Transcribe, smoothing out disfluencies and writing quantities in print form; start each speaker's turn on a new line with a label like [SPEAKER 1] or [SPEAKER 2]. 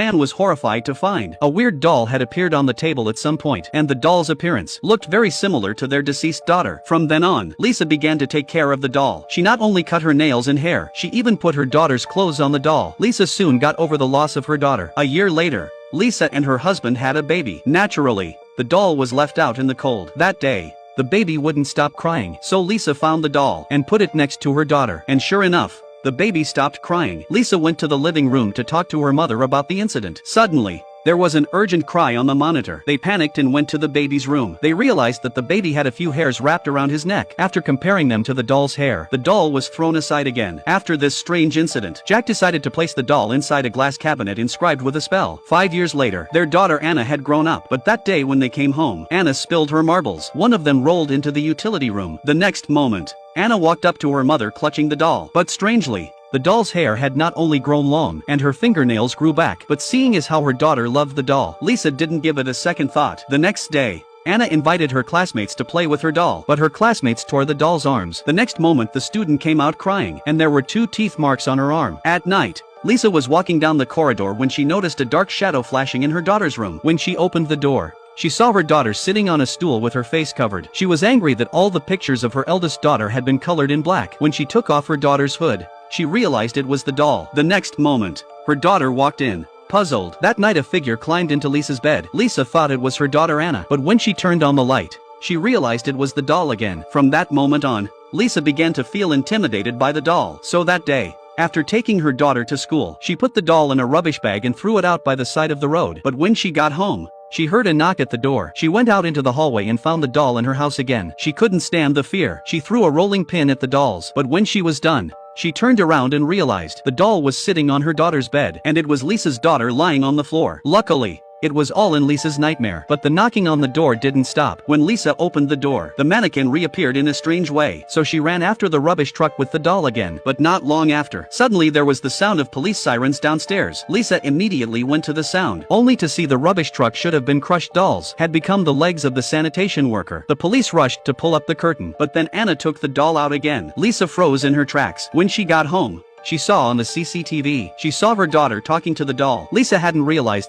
[SPEAKER 1] Anne was horrified to find a weird doll had appeared on the table at some point, and the doll's appearance looked very similar to their deceased daughter. From then on, Lisa began to take care of the doll. She not only cut her nails and hair, she even put her daughter's clothes on the doll. Lisa soon got over the loss of her daughter. A year later, Lisa and her husband had a baby. Naturally, the doll was left out in the cold. That day, the baby wouldn't stop crying, so Lisa found the doll and put it next to her daughter. And sure enough, the baby stopped crying. Lisa went to the living room to talk to her mother about the incident. Suddenly, there was an urgent cry on the monitor. They panicked and went to the baby's room. They realized that the baby had a few hairs wrapped around his neck. After comparing them to the doll's hair, the doll was thrown aside again. After this strange incident, Jack decided to place the doll inside a glass cabinet inscribed with a spell. 5 years later, their daughter Anna had grown up, but that day when they came home, Anna spilled her marbles. One of them rolled into the utility room. The next moment, Anna walked up to her mother clutching the doll. But strangely, the doll's hair had not only grown long, and her fingernails grew back, but seeing as how her daughter loved the doll, Lisa didn't give it a second thought. The next day, Anna invited her classmates to play with her doll, but her classmates tore the doll's arms. The next moment the student came out crying, and there were 2 teeth marks on her arm. At night, Lisa was walking down the corridor when she noticed a dark shadow flashing in her daughter's room. When she opened the door, she saw her daughter sitting on a stool with her face covered. She was angry that all the pictures of her eldest daughter had been colored in black. When she took off her daughter's hood, she realized it was the doll. The next moment, her daughter walked in, puzzled. That night a figure climbed into Lisa's bed. Lisa thought it was her daughter Anna, but when she turned on the light, she realized it was the doll again. From that moment on, Lisa began to feel intimidated by the doll. So that day, after taking her daughter to school, she put the doll in a rubbish bag and threw it out by the side of the road. But when she got home, she heard a knock at the door. She went out into the hallway and found the doll in her house again. She couldn't stand the fear. She threw a rolling pin at the dolls, but when she was done, she turned around and realized the doll was sitting on her daughter's bed, and it was Lisa's daughter lying on the floor. Luckily, it was all in Lisa's nightmare. But the knocking on the door didn't stop. When Lisa opened the door, the mannequin reappeared in a strange way, so she ran after the rubbish truck with the doll again. But not long after, suddenly there was the sound of police sirens downstairs. Lisa immediately went to the sound, only to see the rubbish truck should have been crushed dolls had become the legs of the sanitation worker. The police rushed to pull up the curtain, but then Anna took the doll out again. Lisa froze in her tracks. When she got home, she saw on the CCTV, she saw her daughter talking to the doll. Lisa hadn't realized that